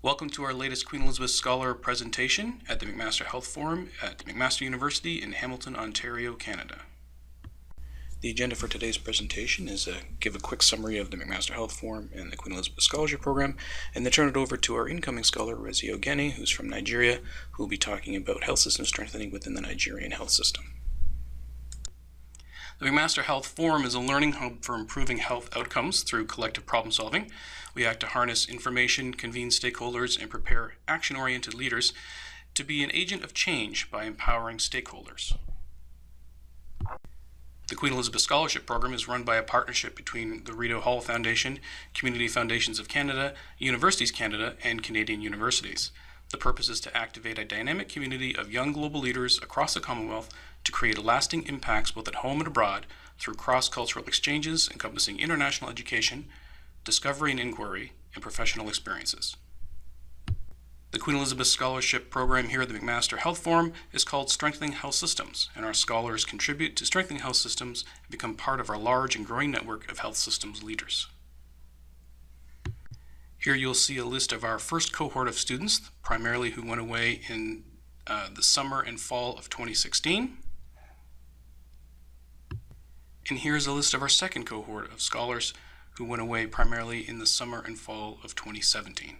Welcome to our latest Queen Elizabeth Scholar presentation at the McMaster Health Forum at McMaster University in Hamilton, Ontario, Canada. The agenda for today's presentation is give a quick summary of the McMaster Health Forum and the Queen Elizabeth Scholarship Program, and then turn it over to our incoming scholar, Orezioghene, who's from Nigeria, who will be talking about health system strengthening within the Nigerian health system. The McMaster Health Forum is a learning hub for improving health outcomes through collective problem solving. We act to harness information, convene stakeholders, and prepare action-oriented leaders to be an agent of change by empowering stakeholders. The Queen Elizabeth Scholarship Program is run by a partnership between the Rito Hall Foundation, Community Foundations of Canada, Universities Canada, and Canadian universities. The purpose is to activate a dynamic community of young global leaders across the Commonwealth to create lasting impacts both at home and abroad through cross-cultural exchanges encompassing international education, discovery and inquiry, and professional experiences. The Queen Elizabeth Scholarship Program here at the McMaster Health Forum is called Strengthening Health Systems, and our scholars contribute to strengthening health systems and become part of our large and growing network of health systems leaders. Here you'll see a list of our first cohort of students, primarily who went away in the summer and fall of 2016. And here's a list of our second cohort of scholars who went away primarily in the summer and fall of 2017.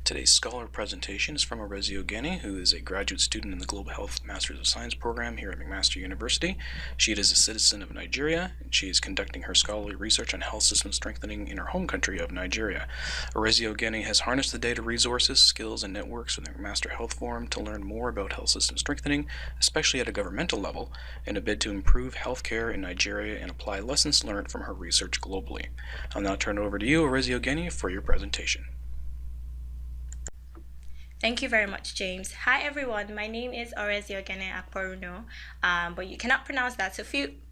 Today's scholar presentation is from Orezioghene, who is a graduate student in the Global Health Masters of Science program here at McMaster University. She is a citizen of Nigeria, and she is conducting her scholarly research on health system strengthening in her home country of Nigeria. Orezioghene has harnessed the data resources, skills, and networks of the McMaster Health Forum to learn more about health system strengthening, especially at a governmental level, in a bid to improve healthcare in Nigeria and apply lessons learned from her research globally. I'll now turn it over to you, Orezioghene, for your presentation. Thank you very much, James. Hi, everyone. My name is Orezioghene Akporuno, but you cannot pronounce that, so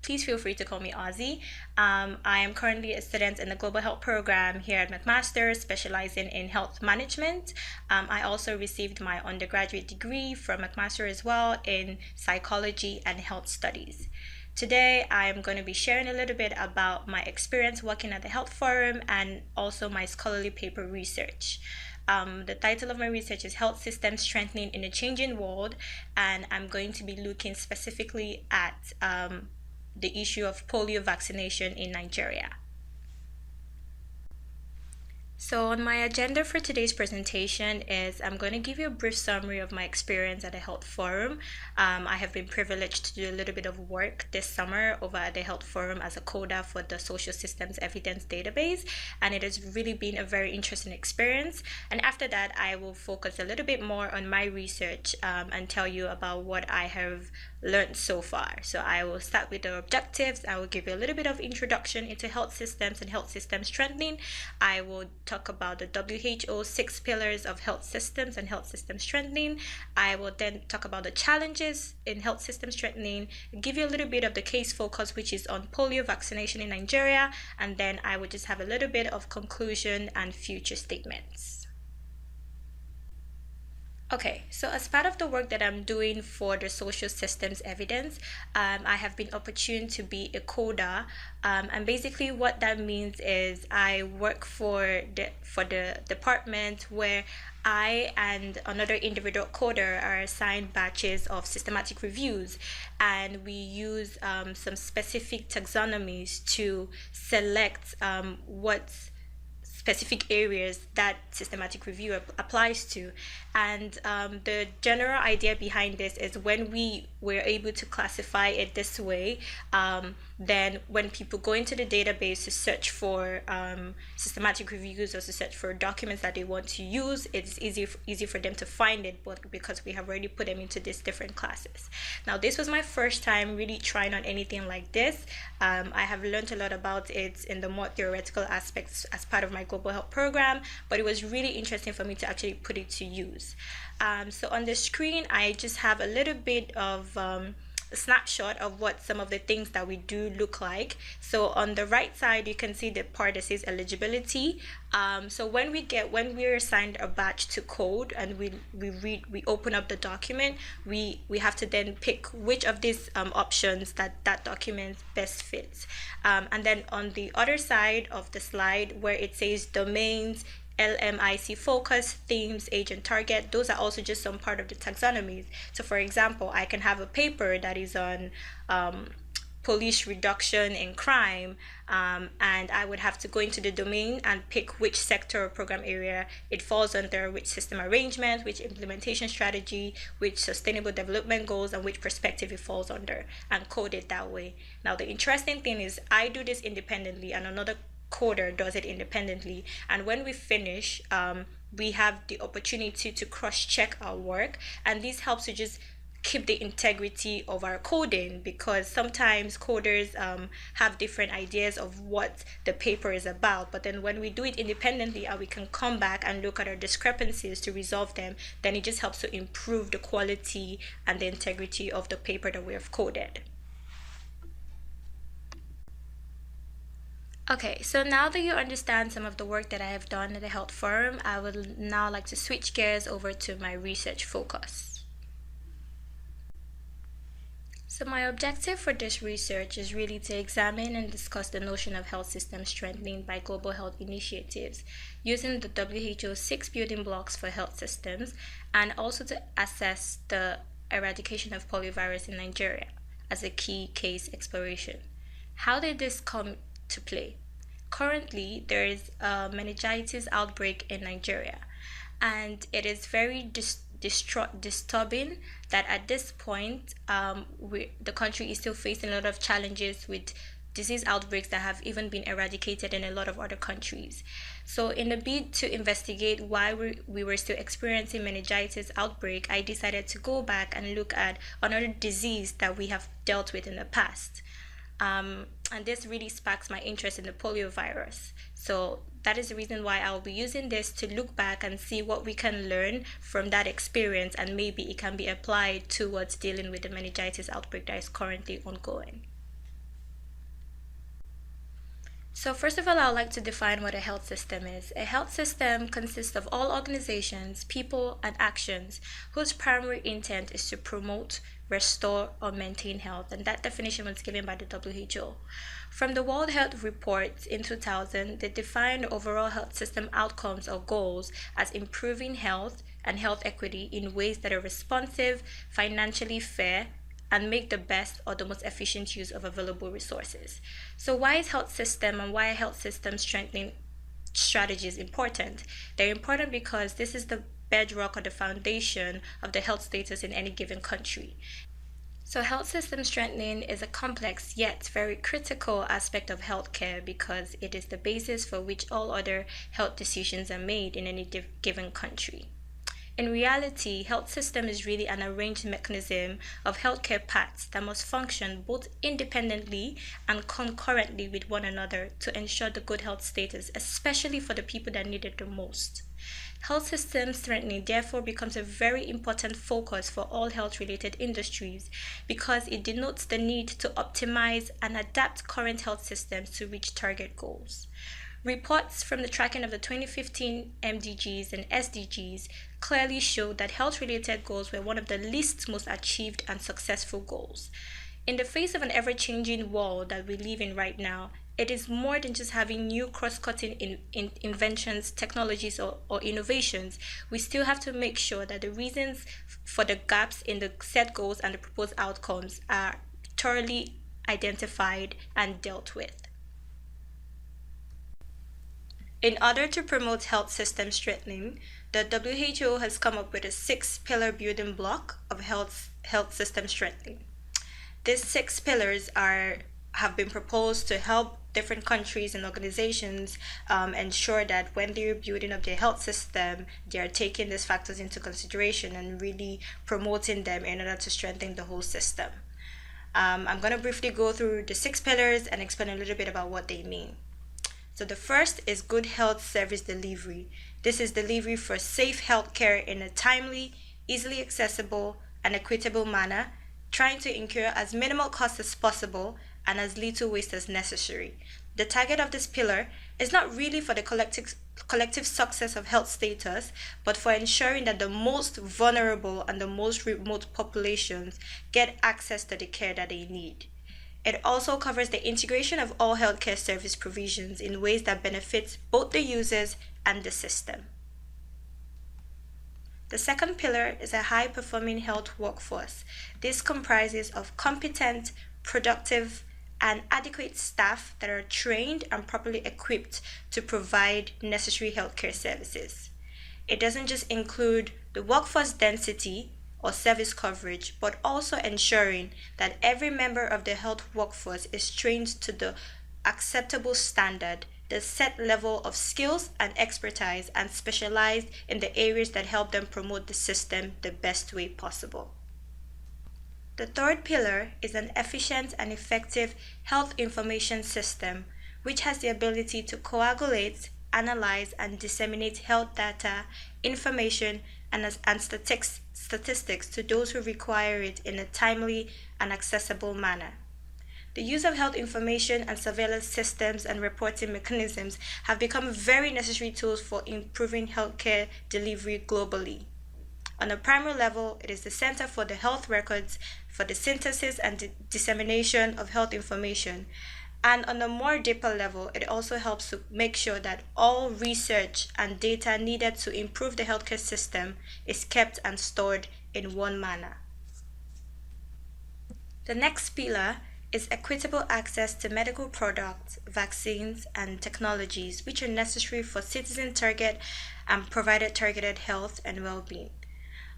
please feel free to call me Ozzy. I am currently a student in the Global Health Program here at McMaster, specializing in health management. I also received my undergraduate degree from McMaster as well in psychology and health studies. Today, I am going to be sharing a little bit about my experience working at the Health Forum and also my scholarly paper research. The title of my research is Health Systems Strengthening in a Changing World, and I'm going to be looking specifically at the issue of polio vaccination in Nigeria. So on my agenda for today's presentation is I'm going to give you a brief summary of my experience at the Health Forum. I have been privileged to do a little bit of work this summer over at the Health Forum as a coda for the Social Systems Evidence Database, and it has really been a very interesting experience. And after that, I will focus a little bit more on my research and tell you about what I have learned so far. So I will start with the objectives. I will give you a little bit of introduction into health systems and health system strengthening. I will talk about the WHO 6 pillars of health systems and health system strengthening. I will then talk about the challenges in health system strengthening, give you a little bit of the case focus, which is on polio vaccination in Nigeria, and then I will just have a little bit of conclusion and future statements. Okay, so as part of the work that I'm doing for the social systems evidence, I have been opportune to be a coda, and basically what that means is I work for the department where I and another individual coder are assigned batches of systematic reviews, and we use some specific taxonomies to select what specific areas that systematic review applies to. And the general idea behind this is when we were able to classify it this way, then when people go into the database to search for systematic reviews or to search for documents that they want to use, it's easy for them to find it, but because we have already put them into these different classes. Now, this was my first time really trying on anything like this. I have learned a lot about it in the more theoretical aspects as part of my Global Health program, but it was really interesting for me to actually put it to use. So on the screen, I just have a little bit of snapshot of what some of the things that we do look like. So on the right side, you can see the part that says eligibility. So when we're assigned a batch to code and we open up the document, we have to then pick which of these options that document best fits. And then on the other side of the slide where it says domains, LMIC focus, themes, age, and target, those are also just some part of the taxonomies. So for example, I can have a paper that is on police reduction in crime, and I would have to go into the domain and pick which sector or program area it falls under, which system arrangement, which implementation strategy, which sustainable development goals, and which perspective it falls under, and code it that way. Now the interesting thing is I do this independently and another coder does it independently, and when we finish, we have the opportunity to cross-check our work, and this helps to just keep the integrity of our coding, because sometimes coders have different ideas of what the paper is about, but then when we do it independently and we can come back and look at our discrepancies to resolve them, then it just helps to improve the quality and the integrity of the paper that we have coded. Okay, so now that you understand some of the work that I have done at the Health Forum, I would now like to switch gears over to my research focus. So my objective for this research is really to examine and discuss the notion of health system strengthening by global health initiatives using the WHO's 6 building blocks for health systems, and also to assess the eradication of poliovirus in Nigeria as a key case exploration. How did this come to play? Currently, there is a meningitis outbreak in Nigeria, and it is very disturbing that at this point, the country is still facing a lot of challenges with disease outbreaks that have even been eradicated in a lot of other countries. So in the bid to investigate why we were still experiencing meningitis outbreak, I decided to go back and look at another disease that we have dealt with in the past. And this really sparks my interest in the polio virus. So that is the reason why I'll be using this to look back and see what we can learn from that experience, and maybe it can be applied towards dealing with the meningitis outbreak that is currently ongoing. So first of all, I'd like to define what a health system is. A health system consists of all organizations, people, and actions whose primary intent is to promote, restore, or maintain health, and that definition was given by the WHO. From the World Health Report in 2000, they defined overall health system outcomes or goals as improving health and health equity in ways that are responsive, financially fair, and make the best or the most efficient use of available resources. So why is health system and why are health system strengthening strategies important? They're important because this is the bedrock or the foundation of the health status in any given country. So health system strengthening is a complex yet very critical aspect of healthcare because it is the basis for which all other health decisions are made in any given country. In reality, health system is really an arranged mechanism of healthcare paths that must function both independently and concurrently with one another to ensure the good health status, especially for the people that need it the most. Health system strengthening therefore becomes a very important focus for all health-related industries because it denotes the need to optimize and adapt current health systems to reach target goals. Reports from the tracking of the 2015 MDGs and SDGs clearly showed that health-related goals were one of the least most achieved and successful goals. In the face of an ever-changing world that we live in right now, it is more than just having new cross-cutting inventions, technologies, or innovations. We still have to make sure that the reasons for the gaps in the set goals and the proposed outcomes are thoroughly identified and dealt with. In order to promote health system strengthening, the WHO has come up with a 6-pillar building block of health system strengthening. These 6 pillars have been proposed to help different countries and organizations ensure that when they're building up their health system, they are taking these factors into consideration and really promoting them in order to strengthen the whole system. I'm going to briefly go through the 6 pillars and explain a little bit about what they mean. So the first is good health service delivery. This is delivery for safe healthcare in a timely, easily accessible, and equitable manner trying to incur as minimal cost as possible and as little waste as necessary. The target of this pillar is not really for the collective success of health status, but for ensuring that the most vulnerable and the most remote populations get access to the care that they need. It also covers the integration of all healthcare service provisions in ways that benefit both the users and the system. The second pillar is a high-performing health workforce. This comprises of competent, productive, and adequate staff that are trained and properly equipped to provide necessary healthcare services. It doesn't just include the workforce density or service coverage, but also ensuring that every member of the health workforce is trained to the acceptable standard, the set level of skills and expertise, and specialized in the areas that help them promote the system the best way possible. The third pillar is an efficient and effective health information system, which has the ability to coagulate, analyze, and disseminate health data, information, and statistics to those who require it in a timely and accessible manner. The use of health information and surveillance systems and reporting mechanisms have become very necessary tools for improving healthcare delivery globally. On a primary level, it is the center for the health records for the synthesis and dissemination of health information. And on a more deeper level, it also helps to make sure that all research and data needed to improve the healthcare system is kept and stored in one manner. The next pillar is equitable access to medical products, vaccines, and technologies which are necessary for citizen target and provider targeted health and well-being.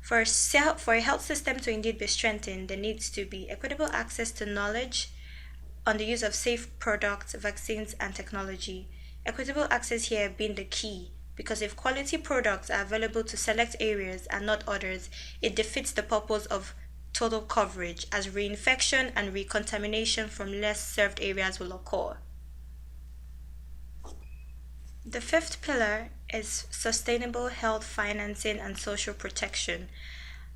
For a health system to indeed be strengthened, there needs to be equitable access to knowledge on the use of safe products, vaccines, and technology. Equitable access here being the key, because if quality products are available to select areas and not others, it defeats the purpose of total coverage, as reinfection and recontamination from less served areas will occur. The fifth pillar is sustainable health financing and social protection.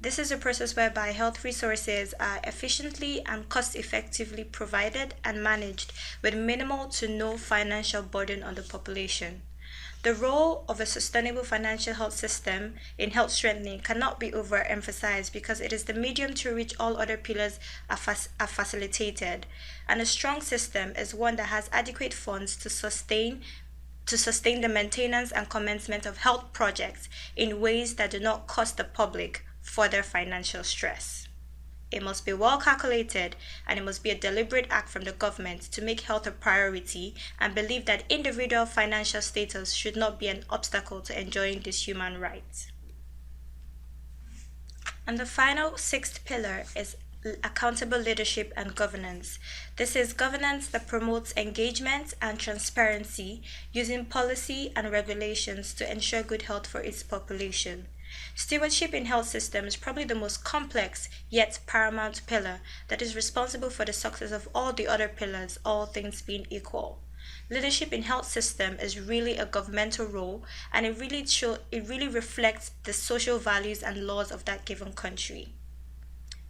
This is a process whereby health resources are efficiently and cost-effectively provided and managed with minimal to no financial burden on the population. The role of a sustainable financial health system in health strengthening cannot be overemphasized because it is the medium through which all other pillars are facilitated, and a strong system is one that has adequate funds to sustain the maintenance and commencement of health projects in ways that do not cost the public further financial stress. It must be well calculated, and it must be a deliberate act from the government to make health a priority and believe that individual financial status should not be an obstacle to enjoying this human right. And the final sixth pillar is accountable leadership and governance. This is governance that promotes engagement and transparency using policy and regulations to ensure good health for its population. Stewardship in health systems is probably the most complex yet paramount pillar that is responsible for the success of all the other pillars, all things being equal. Leadership in health system is really a governmental role, and it really reflects the social values and laws of that given country.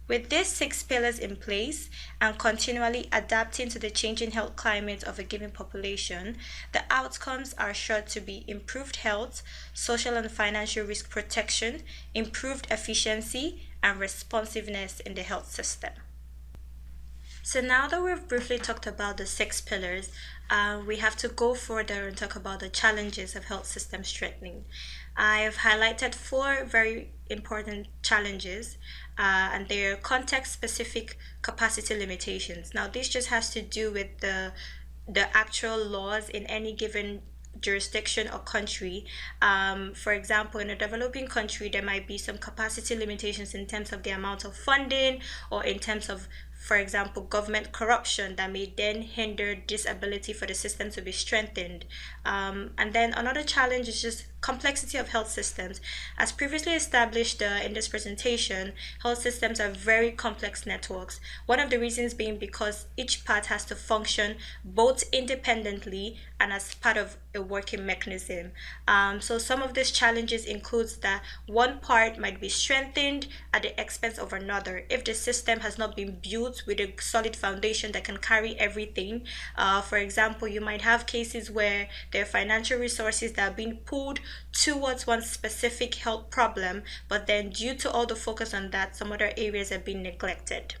With these 6 pillars in place and continually adapting to the changing health climate of a given population, the outcomes are sure to be improved health, social and financial risk protection, improved efficiency, and responsiveness in the health system. So now that we've briefly talked about the 6 pillars, we have to go further and talk about the challenges of health system strengthening. I've highlighted 4 very important challenges, and they are context-specific capacity limitations. Now, this just has to do with the actual laws in any given jurisdiction or country. For example, in a developing country, there might be some capacity limitations in terms of the amount of funding, or in terms of, for example, government corruption that may then hinder this ability for the system to be strengthened. And then another challenge is just complexity of health systems. As previously established in this presentation, health systems are very complex networks. One of the reasons being because each part has to function both independently and as part of a working mechanism. So some of these challenges includes that one part might be strengthened at the expense of another if the system has not been built with a solid foundation that can carry everything. For example, you might have cases where there are financial resources that are being pulled towards one specific health problem, but then due to all the focus on that, some other areas are being neglected.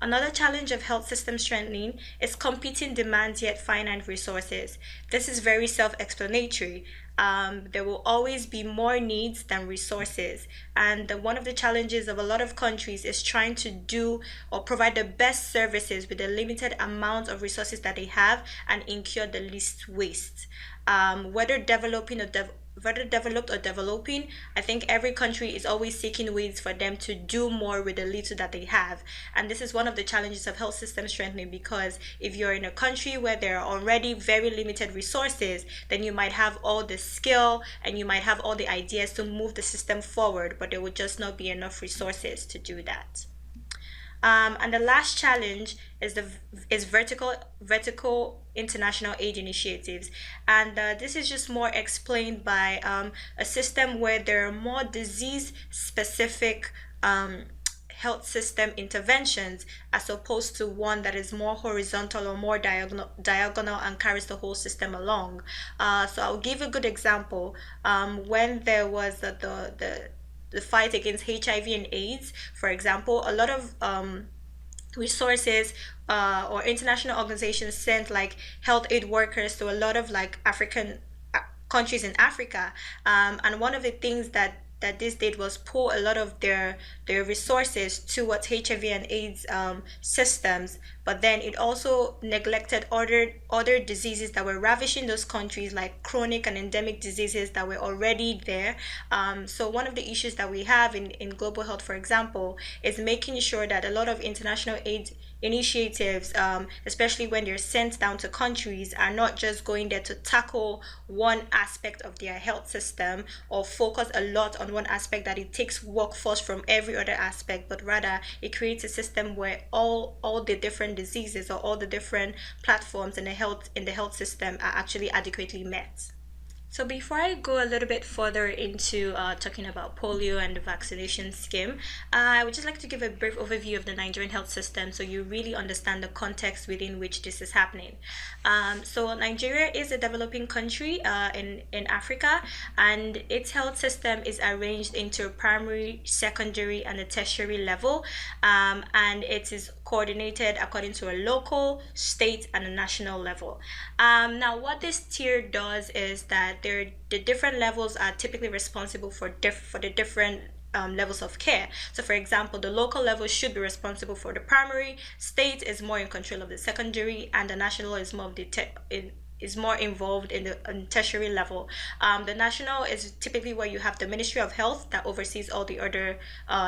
Another challenge of health system strengthening is competing demands yet finite resources. This is very self-explanatory. There will always be more needs than resources. And one of the challenges of a lot of countries is trying to do or provide the best services with the limited amount of resources that they have and incur the least waste. Whether developed or developing, I think every country is always seeking ways for them to do more with the little that they have. And this is one of the challenges of health system strengthening, because if you're in a country where there are already very limited resources, then you might have all the skill and you might have all the ideas to move the system forward, but there would just not be enough resources to do that. And the last challenge is vertical international aid initiatives, and this is just more explained by a system where there are more disease specific health system interventions as opposed to one that is more horizontal or more diagonal and carries the whole system along. So I'll give a good example. When there was the fight against HIV and AIDS, for example, a lot of resources or international organizations sent like health aid workers to a lot of like African countries in Africa, and one of the things that this did was pull a lot of their resources towards HIV and AIDS systems, but then it also neglected other diseases that were ravishing those countries, like chronic and endemic diseases that were already there. So one of the issues that we have in global health, for example, is making sure that a lot of international aid initiatives, especially when they're sent down to countries, are not just going there to tackle one aspect of their health system or focus a lot on one aspect, that it takes workforce from every other aspect, but rather it creates a system where all the different diseases or all the different platforms in the health system are actually adequately met. So before I go a little bit further into talking about polio and the vaccination scheme, I would just like to give a brief overview of the Nigerian health system so you really understand the context within which this is happening. So Nigeria is a developing country in Africa, and its health system is arranged into a primary, secondary, and a tertiary level, and it is coordinated according to a local, state, and a national level. Now, what this tier does is that the different levels are typically responsible for the different levels of care. So for example, the local level should be responsible for the primary, state is more in control of the secondary, and the national is more of the is more involved in the tertiary level. The national is typically where you have the Ministry of Health that oversees all the other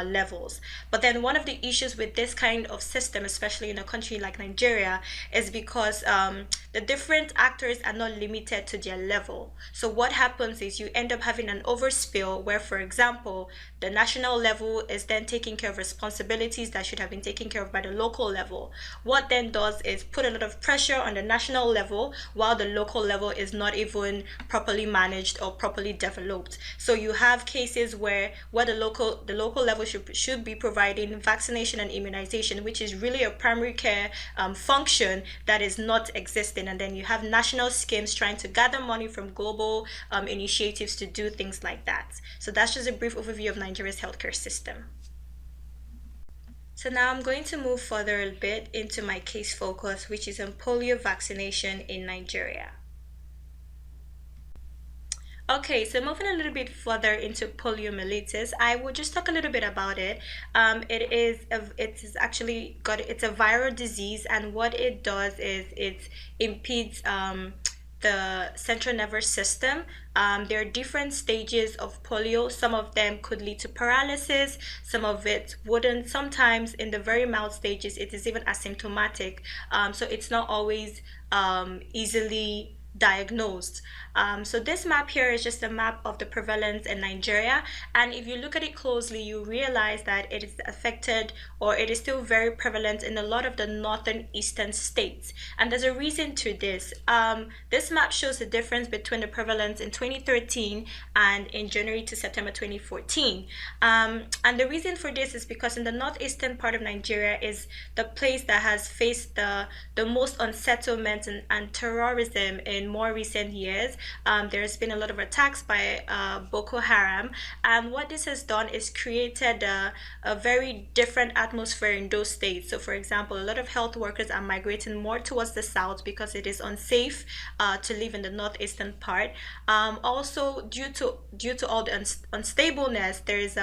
levels. But then one of the issues with this kind of system, especially in a country like Nigeria, is because the different actors are not limited to their level. So what happens is you end up having an overspill where, for example, the national level is then taking care of responsibilities that should have been taken care of by the local level. What then does is put a lot of pressure on the national level while the local level is not even properly managed or properly developed. So you have cases where the local level should be providing vaccination and immunization, which is really a primary care function that is not existing, and then you have national schemes trying to gather money from global initiatives to do things like that. So that's just a brief overview of Nigeria's healthcare system. So now I'm going to move further a bit into my case focus, which is on polio vaccination in Nigeria. Okay, so moving a little bit further into poliomyelitis, I will just talk a little bit about it. It's a viral disease, and what it does is it impedes the central nervous system. There are different stages of polio. Some of them could lead to paralysis, some of it wouldn't. Sometimes in the very mild stages, it is even asymptomatic. So it's not always easily diagnosed. So this map here is just a map of the prevalence in Nigeria, and if you look at it closely, you realize that it is affected, or it is still very prevalent in a lot of the northern eastern states. And there's a reason to this. This map shows the difference between the prevalence in 2013 and in January to September 2014. And the reason for this is because in the northeastern part of Nigeria is the place that has faced the most unsettlement and terrorism in more recent years. There's been a lot of attacks by Boko Haram, and what this has done is created a very different atmosphere in those states. So for example, a lot of health workers are migrating more towards the south because it is unsafe to live in the northeastern part. Also, due to all the unstableness, there is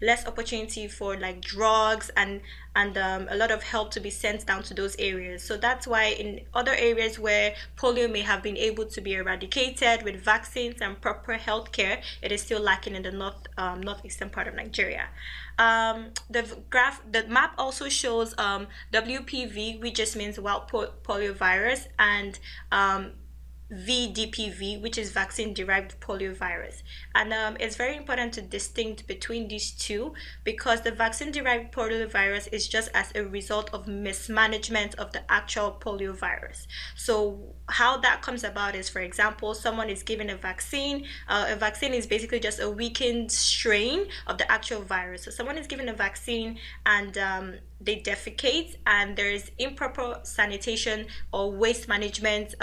less opportunity for like drugs and a lot of help to be sent down to those areas. So that's why in other areas where polio may have been able to be eradicated with vaccines and proper health care, it is still lacking in the northeastern part of Nigeria. The map also shows WPV, which just means wild polio virus, and VDPV, which is vaccine-derived poliovirus. And it's very important to distinguish between these two, because the vaccine-derived poliovirus is just as a result of mismanagement of the actual poliovirus. So how that comes about is, for example, someone is given a vaccine. A vaccine is basically just a weakened strain of the actual virus. So someone is given a vaccine and they defecate, and there is improper sanitation or waste management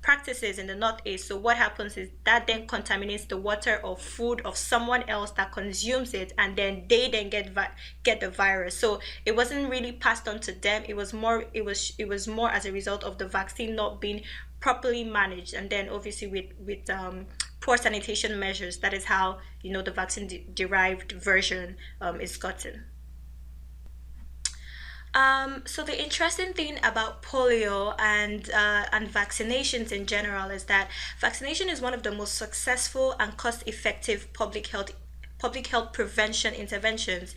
practices in the northeast. So what happens is that then contaminates the water or food of someone else that consumes it, and then they then get the virus. So it wasn't really passed on to them. It was more as a result of the vaccine not being properly managed, and then obviously with poor sanitation measures, that is how the vaccine derived version is gotten. So the interesting thing about polio and vaccinations in general is that vaccination is one of the most successful and cost-effective public health prevention interventions.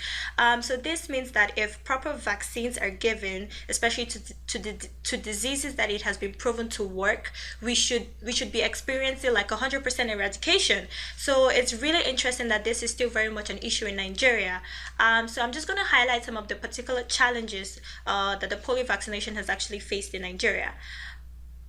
So this means that if proper vaccines are given, especially to diseases that it has been proven to work, we should be experiencing like 100% eradication. So it's really interesting that this is still very much an issue in Nigeria. So I'm just going to highlight some of the particular challenges that the polio vaccination has actually faced in Nigeria.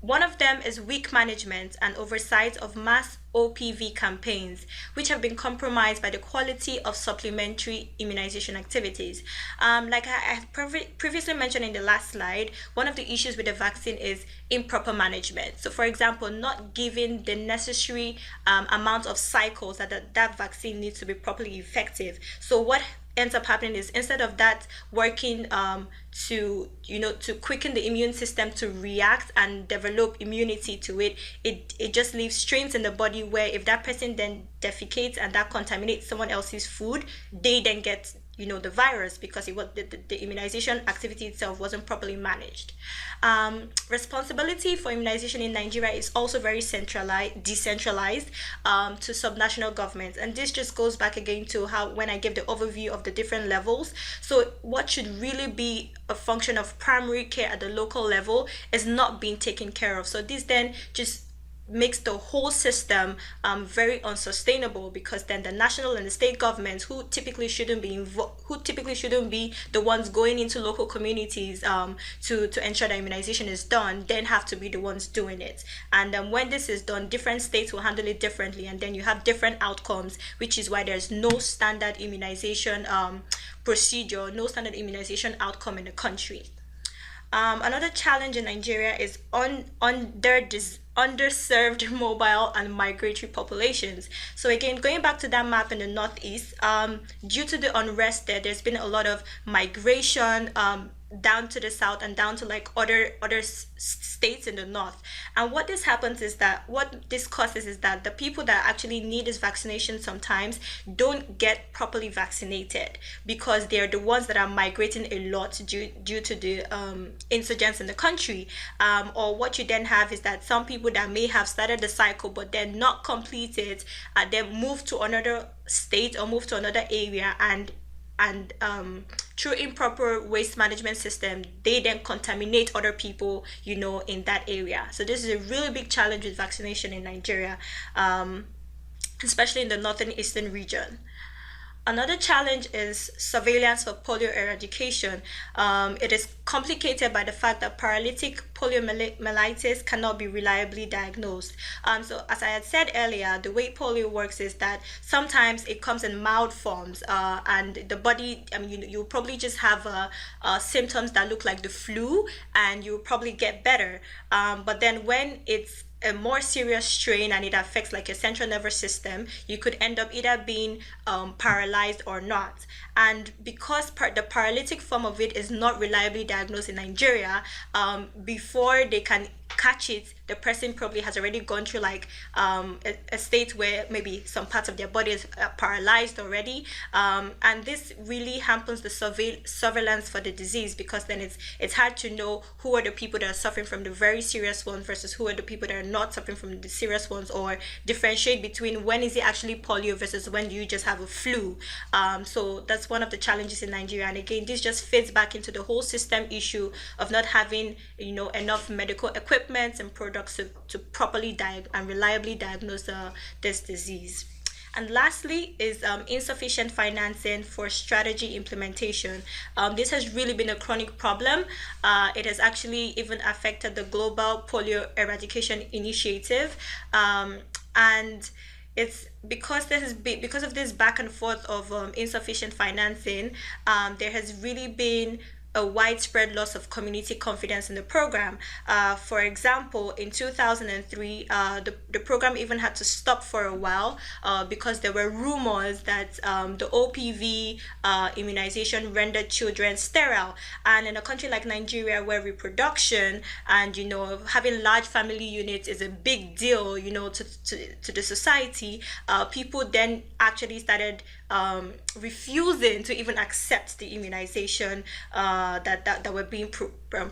One of them is weak management and oversight of mass OPV campaigns, which have been compromised by the quality of supplementary immunization activities. Like I previously mentioned in the last slide, one of the issues with the vaccine is improper management. So for example, not giving the necessary amount of cycles that vaccine needs to be properly effective. So what ends up happening is, instead of that working to quicken the immune system to react and develop immunity to it just leaves strains in the body where if that person then defecates and that contaminates someone else's food, they then get the virus, because it was the immunization activity itself wasn't properly managed. Responsibility for immunization in Nigeria is also very decentralized to subnational governments, and this just goes back again to how when I gave the overview of the different levels. So what should really be a function of primary care at the local level is not being taken care of. So this then just makes the whole system very unsustainable, because then the national and the state governments, who typically shouldn't be the ones going into local communities to ensure that immunization is done, then have to be the ones doing it. And when this is done, different states will handle it differently, and then you have different outcomes, which is why there's no standard immunization procedure, no standard immunization outcome in the country. Another challenge in Nigeria is underserved mobile and migratory populations. So again, going back to that map in the northeast, due to the unrest there's been a lot of migration down to the south and down to like other states in the north. And what this causes is that the people that actually need this vaccination sometimes don't get properly vaccinated, because they're the ones that are migrating a lot due to the insurgents in the country. Or what you then have is that some people that may have started the cycle but then not complete it, then move to another state or move to another area, and and through improper waste management system, they then contaminate other people, in that area. So this is a really big challenge with vaccination in Nigeria, especially in the northern eastern region. Another challenge is surveillance for polio eradication. It is complicated by the fact that paralytic poliomyelitis cannot be reliably diagnosed. So as I had said earlier, the way polio works is that sometimes it comes in mild forms, and the body, you'll probably just have symptoms that look like the flu, and you'll probably get better. But then when it's a more serious strain and it affects like your central nervous system, you could end up either being paralyzed or not. And because the paralytic form of it is not reliably diagnosed in Nigeria, before they can catch it, the person probably has already gone through like a state where maybe some parts of their body is paralyzed already, and this really hampers the surveillance for the disease, because then it's hard to know who are the people that are suffering from the very serious ones versus who are the people that are not suffering from the serious ones, or differentiate between when is it actually polio versus when do you just have a flu. So that's one of the challenges in Nigeria, and again, this just fits back into the whole system issue of not having enough medical equipment and products to properly and reliably diagnose this disease. And lastly is insufficient financing for strategy implementation. This has really been a chronic problem. It has actually even affected the Global Polio Eradication Initiative, and it's because because of this back and forth of insufficient financing, there has really been a widespread loss of community confidence in the program. For example, in 2003, the program even had to stop for a while because there were rumors that the OPV immunization rendered children sterile. And in a country like Nigeria, where reproduction and having large family units is a big deal, to the society, people then actually started refusing to even accept the immunization that were being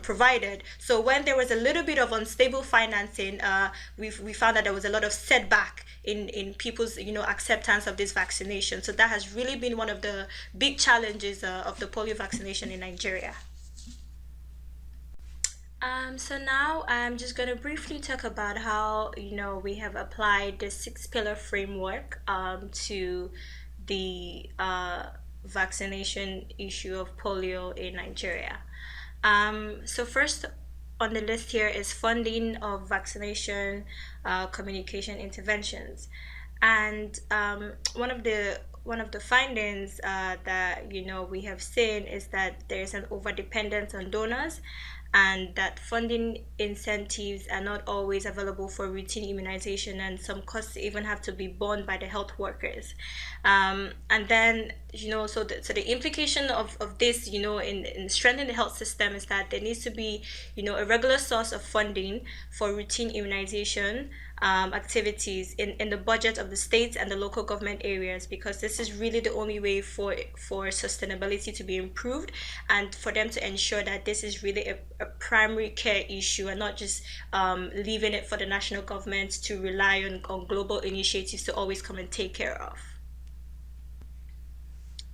provided. So when there was a little bit of unstable financing, we found that there was a lot of setback in people's acceptance of this vaccination. So that has really been one of the big challenges of the polio vaccination in Nigeria. So now I'm just going to briefly talk about how we have applied the 6-pillar framework to the vaccination issue of polio in Nigeria. So first on the list here is funding of vaccination communication interventions, and one of the findings that we have seen is that there is an overdependence on donors, and that funding incentives are not always available for routine immunization, and some costs even have to be borne by the health workers. And then so the implication of this in strengthening the health system is that there needs to be a regular source of funding for routine immunization activities in the budget of the states and the local government areas, because this is really the only way for sustainability to be improved, and for them to ensure that this is really a primary care issue, and not just leaving it for the national government to rely on global initiatives to always come and take care of.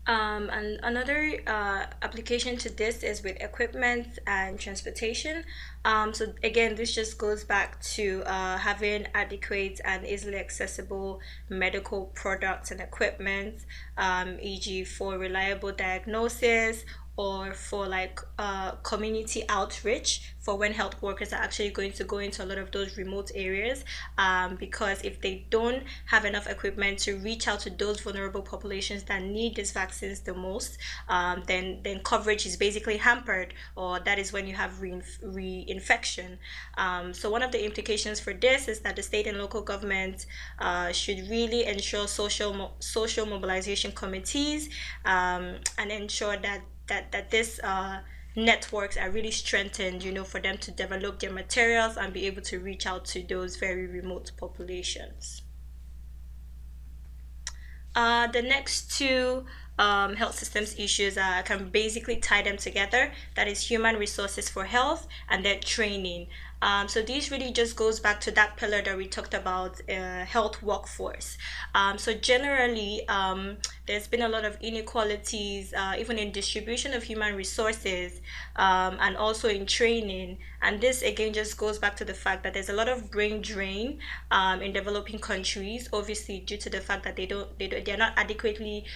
And another application to this is with equipment and transportation. So again, this just goes back to having adequate and easily accessible medical products and equipment, e.g. for reliable diagnosis, or for like community outreach for when health workers are actually going to go into a lot of those remote areas, because if they don't have enough equipment to reach out to those vulnerable populations that need these vaccines the most, then coverage is basically hampered, or that is when you have reinfection. So one of the implications for this is that the state and local government should really ensure social mobilization committees, and ensure that this networks are really strengthened, for them to develop their materials and be able to reach out to those very remote populations. The next two health systems issues can basically tie them together. That is human resources for health and their training. So this really just goes back to that pillar that we talked about, health workforce. So generally, there's been a lot of inequalities, even in distribution of human resources, and also in training. And this again just goes back to the fact that there's a lot of brain drain in developing countries, obviously due to the fact that they're not adequately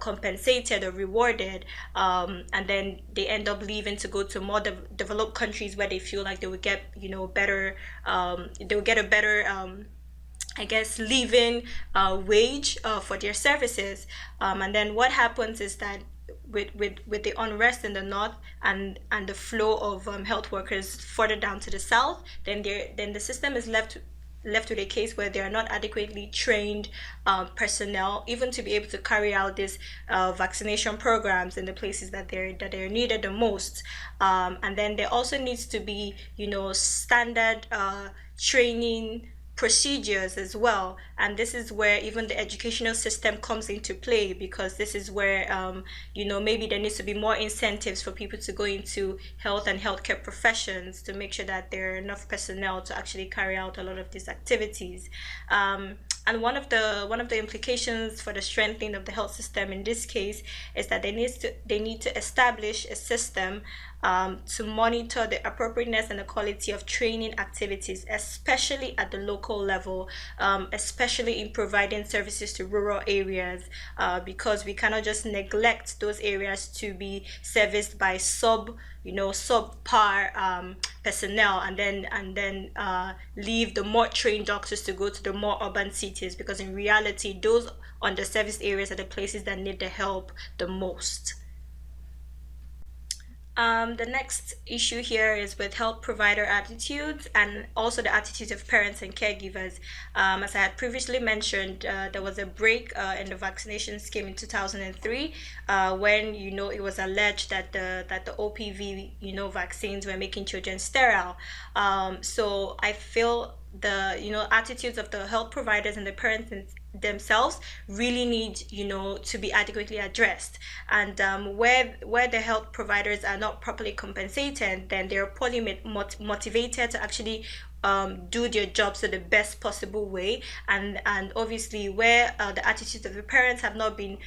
compensated or rewarded, and then they end up leaving to go to more developed countries where they feel like they would get better, they will get a better I guess living wage for their services, and then what happens is that with the unrest in the north and the flow of health workers further down to the south, then the system is left with a case where they are not adequately trained personnel, even to be able to carry out these vaccination programs in the places that they're needed the most. And then there also needs to be standard training procedures as well, and this is where even the educational system comes into play, because this is where maybe there needs to be more incentives for people to go into health and healthcare professions to make sure that there are enough personnel to actually carry out a lot of these activities. And one of the implications for the strengthening of the health system in this case is that they need to establish a system to monitor the appropriateness and the quality of training activities, especially at the local level, especially in providing services to rural areas, because we cannot just neglect those areas to be serviced by subpar personnel, and then leave the more trained doctors to go to the more urban cities, because in reality those underserviced areas are the places that need the help the most. The next issue here is with health provider attitudes and also the attitudes of parents and caregivers. As I had previously mentioned, there was a break in the vaccination scheme in 2003 when it was alleged that the OPV vaccines were making children sterile. So I feel the attitudes of the health providers and the parents themselves really need to be adequately addressed, and where the health providers are not properly compensated, then they're poorly motivated to actually do their jobs in the best possible way, and obviously where the attitudes of the parents have not been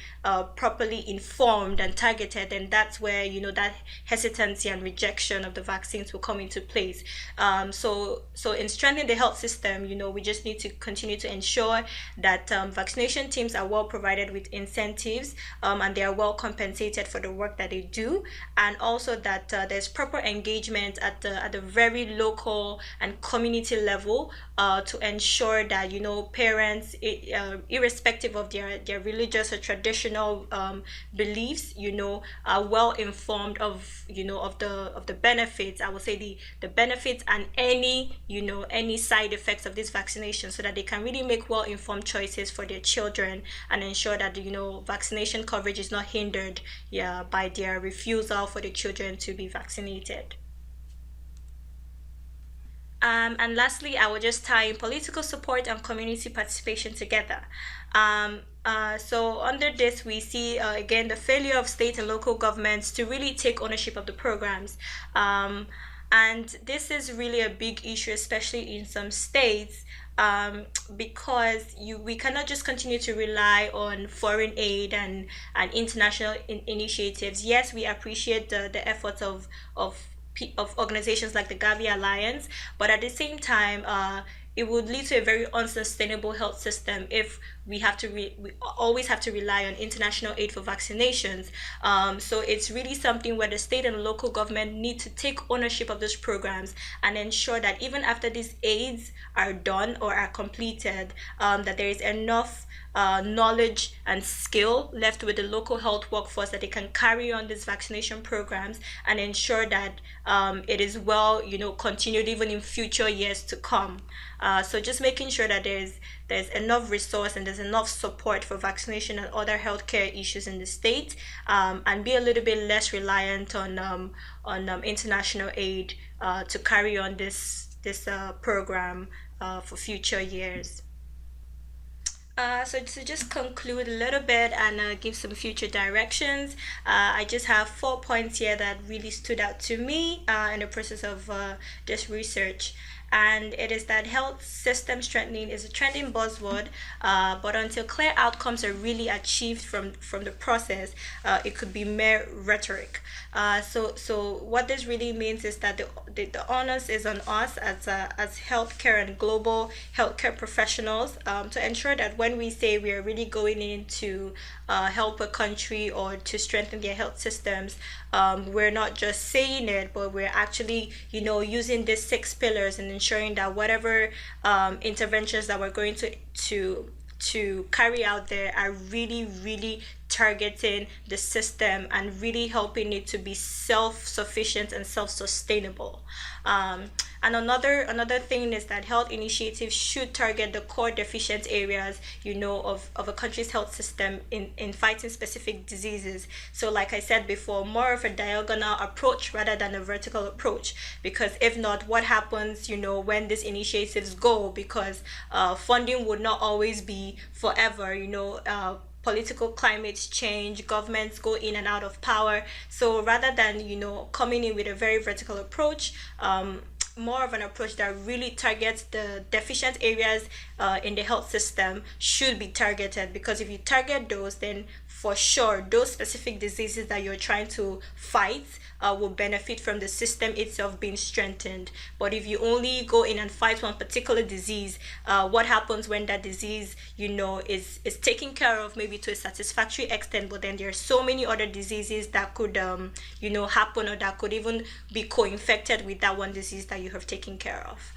properly informed and targeted, then that's where that hesitancy and rejection of the vaccines will come into place. So in strengthening the health system, we just need to continue to ensure that vaccination teams are well provided with incentives, and they are well compensated for the work that they do, and also that there's proper engagement at the very local and community level to ensure that parents, irrespective of their religious or traditional beliefs, are well informed of the benefits. I would say the benefits and any side effects of this vaccination, so that they can really make well informed choices for their children and ensure that vaccination coverage is not hindered by their refusal for the children to be vaccinated. And lastly, I will just tie in political support and community participation together. So under this, we see again the failure of state and local governments to really take ownership of the programs. And this is really a big issue, especially in some states, because we cannot just continue to rely on foreign aid and international initiatives. Yes, we appreciate the efforts of organizations like the Gavi Alliance, but at the same time, it would lead to a very unsustainable health system if we always have to rely on international aid for vaccinations. So it's really something where the state and local government need to take ownership of those programs and ensure that even after these aids are done or are completed, that there is enough knowledge and skill left with the local health workforce that they can carry on these vaccination programs and ensure that it is well continued even in future years to come. So just making sure that there's enough resource and there's enough support for vaccination and other healthcare issues in the state, and be a little bit less reliant on international aid to carry on this program for future years. So to just conclude a little bit and give some future directions, I just have 4 points here that really stood out to me in the process of this research. and it is that health system strengthening is a trending buzzword, but until clear outcomes are really achieved from the process, it could be mere rhetoric. So what this really means is that the onus is on us as healthcare and global healthcare professionals, to ensure that when we say we are really going in to help a country or to strengthen their health systems, we're not just saying it, but we're actually, using these 6 pillars and ensuring that whatever interventions that we're going to carry out there are really, really targeting the system and really helping it to be self-sufficient and self-sustainable. And another thing is that health initiatives should target the core deficient areas, of a country's health system in fighting specific diseases. So like I said before, more of a diagonal approach rather than a vertical approach, because if not, what happens, when these initiatives go, because funding would not always be forever, political climates change, governments go in and out of power. So rather than, coming in with a very vertical approach, more of an approach that really targets the deficient areas in the health system should be targeted, because if you target those, then for sure those specific diseases that you're trying to fight will benefit from the system itself being strengthened. But if you only go in and fight one particular disease, what happens when that disease, is taken care of maybe to a satisfactory extent, but then there are so many other diseases that could, happen, or that could even be co-infected with that one disease that you have taken care of.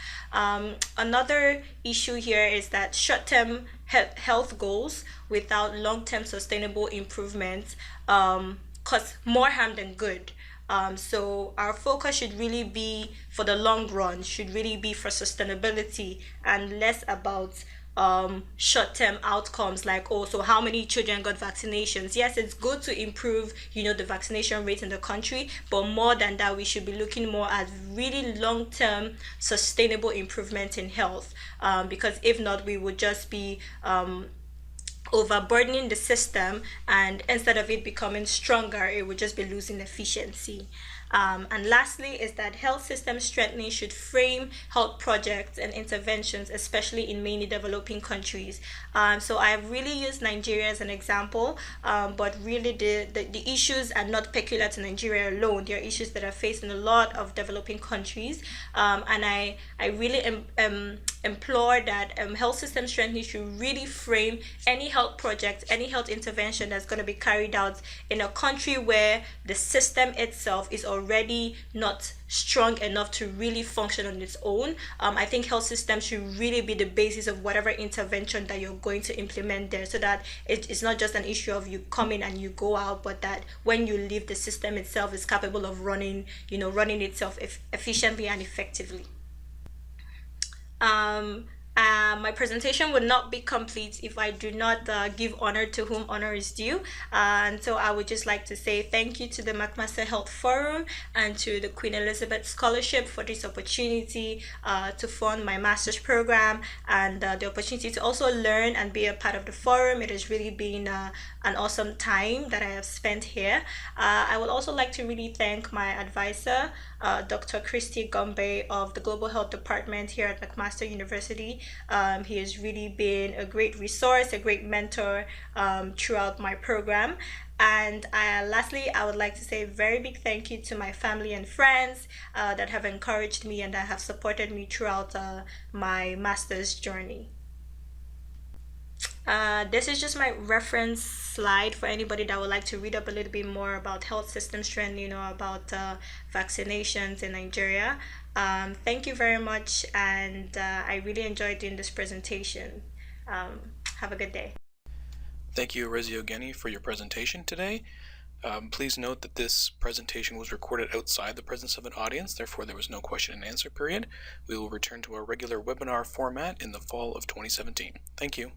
Another issue here is that short-term health goals without long-term sustainable improvements cause more harm than good. So our focus should really be for the long run, should really be for sustainability, and less about short-term outcomes like, so how many children got vaccinations. Yes, it's good to improve, the vaccination rate in the country, but more than that, we should be looking more at really long-term sustainable improvement in health, because if not, we would just be overburdening the system, and instead of it becoming stronger, it would just be losing efficiency. And lastly is that health system strengthening should frame health projects and interventions, especially in mainly developing countries. So I've really used Nigeria as an example, but really the issues are not peculiar to Nigeria alone. There are issues that are faced in a lot of developing countries, and I really implore that health system strengthening should really frame any health project, any health intervention that's going to be carried out in a country where the system itself is already not strong enough to really function on its own. I think health systems should really be the basis of whatever intervention that you're going to implement there, so that it's not just an issue of you come in and you go out, but that when you leave, the system itself is capable of running itself efficiently and effectively. My presentation would not be complete if I do not give honor to whom honor is due. And so I would just like to say thank you to the McMaster Health Forum and to the Queen Elizabeth Scholarship for this opportunity to fund my master's program, and the opportunity to also learn and be a part of the forum. It has really been an awesome time that I have spent here. I would also like to really thank my advisor, Dr. Christy Gombe of the Global Health Department here at McMaster University. He has really been a great resource, a great mentor throughout my program. And lastly, I would like to say a very big thank you to my family and friends that have encouraged me and that have supported me throughout my master's journey. This is just my reference slide for anybody that would like to read up a little bit more about health system strength, about vaccinations in Nigeria. Thank you very much, and I really enjoyed doing this presentation. Have a good day. Thank you, Orezioghene, for your presentation today. Please note that this presentation was recorded outside the presence of an audience, therefore there was no question and answer period. We will return to our regular webinar format in the fall of 2017. Thank you.